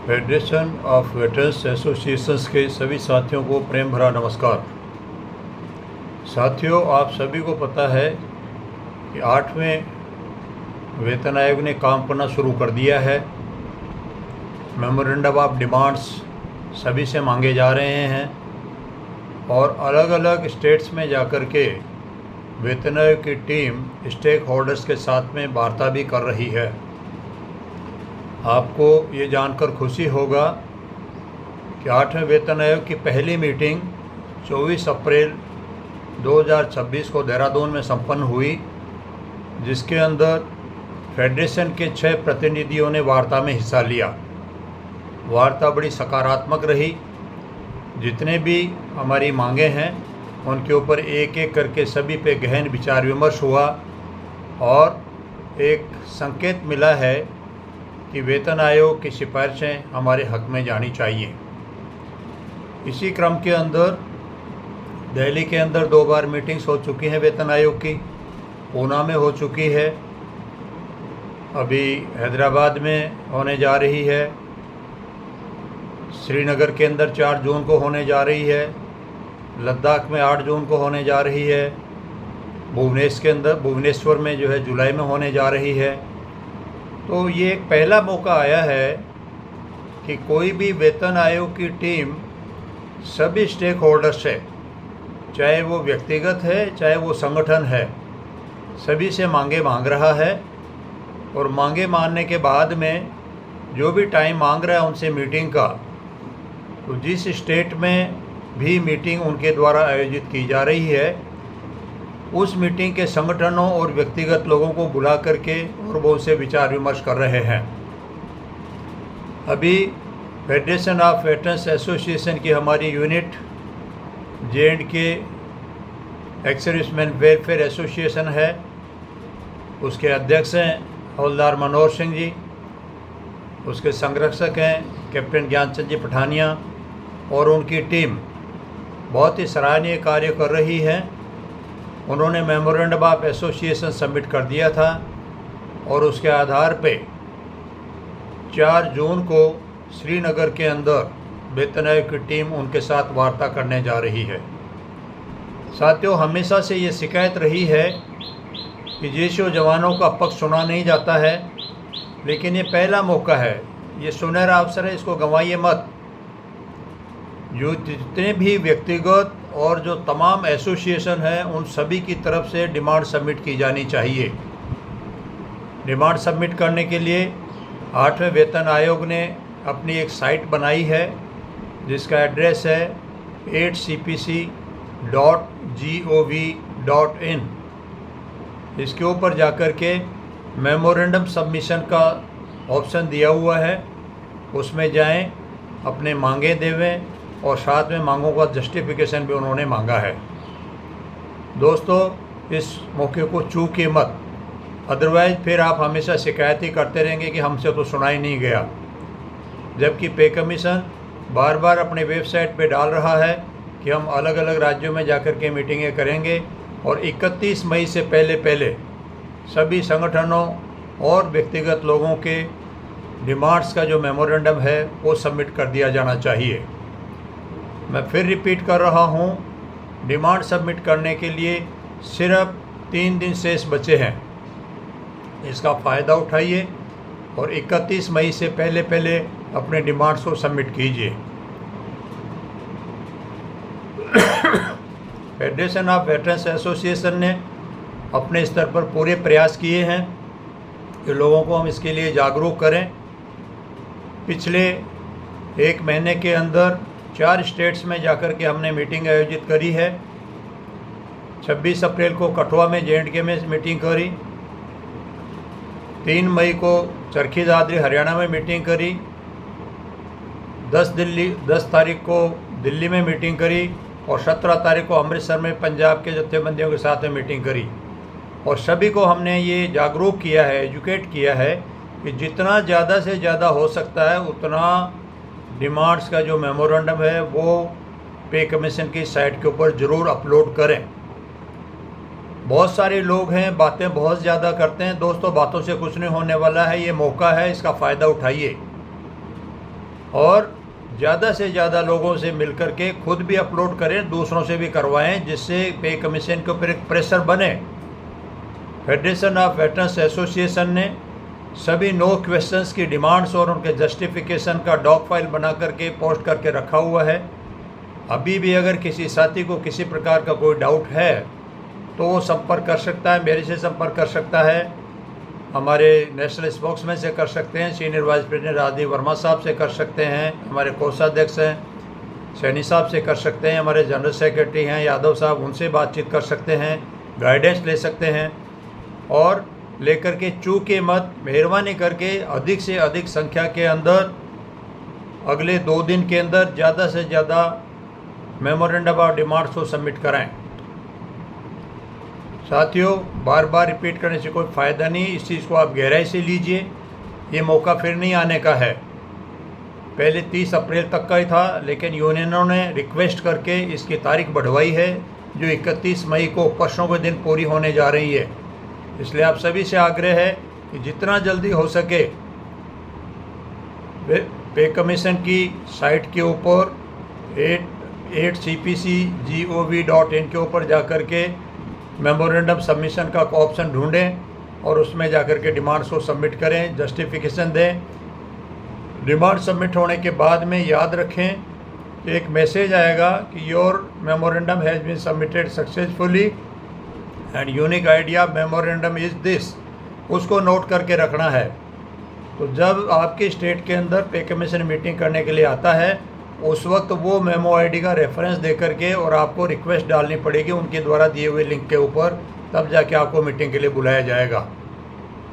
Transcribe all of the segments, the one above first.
Federation of veterans associations के सभी साथियों को प्रेम भरा नमस्कार। साथियों, आप सभी को पता है कि 8वें वेतन आयोग ने काम करना शुरू कर दिया है। मेमोरेंडम ऑफ डिमांड्स सभी से मांगे जा रहे हैं और अलग अलग स्टेट्स में जाकर के वेतन आयोग की टीम स्टेक होल्डर्स के साथ में वार्ता भी कर रही है। आपको ये जानकर खुशी होगा कि 8वें वेतन आयोग की पहली मीटिंग 24 अप्रैल 2026 को देहरादून में संपन्न हुई, जिसके अंदर फेडरेशन के 6 प्रतिनिधियों ने वार्ता में हिस्सा लिया। वार्ता बड़ी सकारात्मक रही। जितने भी हमारी मांगे हैं उनके ऊपर एक एक करके सभी पे गहन विचार विमर्श हुआ और एक संकेत मिला है कि वेतन आयोग की सिफारिशें हमारे हक में जानी चाहिए। इसी क्रम के अंदर दिल्ली के अंदर 2 बार मीटिंग्स हो चुकी हैं वेतन आयोग की। पूना में हो चुकी है, अभी हैदराबाद में होने जा रही है, श्रीनगर के अंदर 4 जून को होने जा रही है, लद्दाख में 8 जून को होने जा रही है, भुवनेश्वर में जो है जुलाई में होने जा रही है। तो ये एक पहला मौका आया है कि कोई भी वेतन आयोग की टीम सभी स्टेक होल्डर्स से, चाहे वो व्यक्तिगत है चाहे वो संगठन है, सभी से मांगे मांग रहा है और मांगे मानने के बाद में जो भी टाइम मांग रहा है उनसे मीटिंग का, तो जिस स्टेट में भी मीटिंग उनके द्वारा आयोजित की जा रही है उस मीटिंग के संगठनों और व्यक्तिगत लोगों को बुला करके और वो उनसे विचार विमर्श कर रहे हैं। अभी फेडरेशन ऑफ वेटरन्स एसोसिएशन की हमारी unit J&K ex serviceman welfare association है, उसके अध्यक्ष हैं हवलदार मनोहर सिंह जी, उसके संरक्षक हैं कैप्टन ज्ञानचंद जी पठानिया और उनकी टीम बहुत ही सराहनीय कार्य कर रही है। उन्होंने मेमोरेंडम ऑफ एसोसिएशन सबमिट कर दिया था और उसके आधार पे 4 जून को श्रीनगर के अंदर वेतन आयोग की टीम उनके साथ वार्ता करने जा रही है। साथियों, हमेशा से ये शिकायत रही है कि JCO जवानों का पक्ष सुना नहीं जाता है, लेकिन ये पहला मौका है, ये सुनहरा अवसर है, इसको गंवाइए मत। जो जितने भी व्यक्तिगत और जो तमाम एसोसिएशन हैं उन सभी की तरफ से डिमांड सबमिट की जानी चाहिए। डिमांड सबमिट करने के लिए 8वें वेतन आयोग ने अपनी एक साइट बनाई है जिसका एड्रेस है 8cpc.gov.in। इसके ऊपर जाकर के मेमोरेंडम सबमिशन का ऑप्शन दिया हुआ है, उसमें जाएं, अपने मांगे देवें और साथ में मांगों का जस्टिफिकेशन भी उन्होंने मांगा है। दोस्तों, इस मौके को चूकिए मत, अदरवाइज़ फिर आप हमेशा शिकायत ही करते रहेंगे कि हमसे तो सुना ही नहीं गया। जबकि पे कमीशन बार बार अपने वेबसाइट पे डाल रहा है कि हम अलग अलग राज्यों में जाकर के मीटिंगें करेंगे और 31 मई से पहले सभी संगठनों और व्यक्तिगत लोगों के डिमांड्स का जो मेमोरेंडम है वो सबमिट कर दिया जाना चाहिए। मैं फिर रिपीट कर रहा हूँ, डिमांड सबमिट करने के लिए सिर्फ 3 दिन शेष बचे हैं। इसका फ़ायदा उठाइए और 31 मई से पहले अपने डिमांड्स को सबमिट कीजिए। फेडरेशन ऑफ वेटरन्स एसोसिएशन ने अपने स्तर पर पूरे प्रयास किए हैं कि लोगों को हम इसके लिए जागरूक करें। पिछले 1 महीने के अंदर 4 स्टेट्स में जाकर के हमने मीटिंग आयोजित करी है। 26 अप्रैल को कठुआ में J&K में मीटिंग करी, 3 मई को चरखी दादरी हरियाणा में मीटिंग करी, 10 तारीख को दिल्ली में मीटिंग करी और 17 तारीख को अमृतसर में पंजाब के जत्थेबंदियों के साथ में मीटिंग करी। और सभी को हमने ये जागरूक किया है, एजुकेट किया है कि जितना ज़्यादा से ज़्यादा हो सकता है उतना डिमांड्स का जो मेमोरेंडम है वो पे कमीशन की साइट के ऊपर ज़रूर अपलोड करें। बहुत सारे लोग हैं, बातें बहुत ज़्यादा करते हैं। दोस्तों, बातों से कुछ नहीं होने वाला है, ये मौका है, इसका फ़ायदा उठाइए। और ज़्यादा से ज़्यादा लोगों से मिलकर के खुद भी अपलोड करें, दूसरों से भी करवाएं, जिससे पे कमीशन के ऊपर एक प्रेशर बने। फेडरेशन ऑफ वेटरन्स एसोसिएशन ने सभी नो क्वेश्चंस की डिमांड्स और उनके जस्टिफिकेशन का डॉक फाइल बना करके पोस्ट करके रखा हुआ है। अभी भी अगर किसी साथी को किसी प्रकार का कोई डाउट है तो वो संपर्क कर सकता है, मेरे से संपर्क कर सकता है, हमारे नेशनल स्पोक्समैन से कर सकते हैं, senior vice president Rajdeep Verma साहब से कर सकते हैं, हमारे कोषाध्यक्ष हैं सैनी साहब से कर सकते हैं, हमारे जनरल सेक्रेटरी हैं यादव साहब, उनसे बातचीत कर सकते हैं, गाइडेंस ले सकते हैं। और लेकर के चूके मत, मेहरबानी करके अधिक से अधिक संख्या के अंदर अगले 2 दिन के अंदर ज़्यादा से ज़्यादा मेमोरेंडम ऑफ डिमांड्स को सबमिट कराएं। साथियों, बार बार रिपीट करने से कोई फ़ायदा नहीं, इस चीज़ को आप गहराई से लीजिए, ये मौका फिर नहीं आने का है। पहले 30 अप्रैल तक का ही था, लेकिन यूनियनों ने रिक्वेस्ट करके इसकी तारीख बढ़वाई है, जो 31 मई को परसों के दिन पूरी होने जा रही है। इसलिए आप सभी से आग्रह है कि जितना जल्दी हो सके पे कमीशन की साइट के ऊपर 8cpc.gov.in के ऊपर जाकर के मेमोरेंडम सबमिशन का ऑप्शन ढूंढें और उसमें जाकर के डिमांड्स को सबमिट करें, जस्टिफिकेशन दें। डिमांड सबमिट होने के बाद में याद रखें कि एक मैसेज आएगा कि your memorandum has been submitted successfully and unique idea memorandum is this, उसको नोट करके रखना है। तो जब आपके स्टेट के अंदर पे कमीशन मीटिंग करने के लिए आता है, उस वक्त वो मेमो आईडी का रेफरेंस दे करके और आपको रिक्वेस्ट डालनी पड़ेगी उनके द्वारा दिए हुए लिंक के ऊपर, तब जाके आपको मीटिंग के लिए बुलाया जाएगा।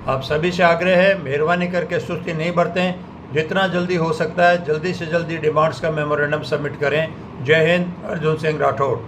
आप सभी से आग्रह है, मेहरबानी करके सुस्ती नहीं बरतें, जितना जल्दी हो सकता है जल्दी से जल्दी डिमांड्स का मेमोरेंडम सबमिट करें। जय हिंद, अर्जुन सिंह राठौड़।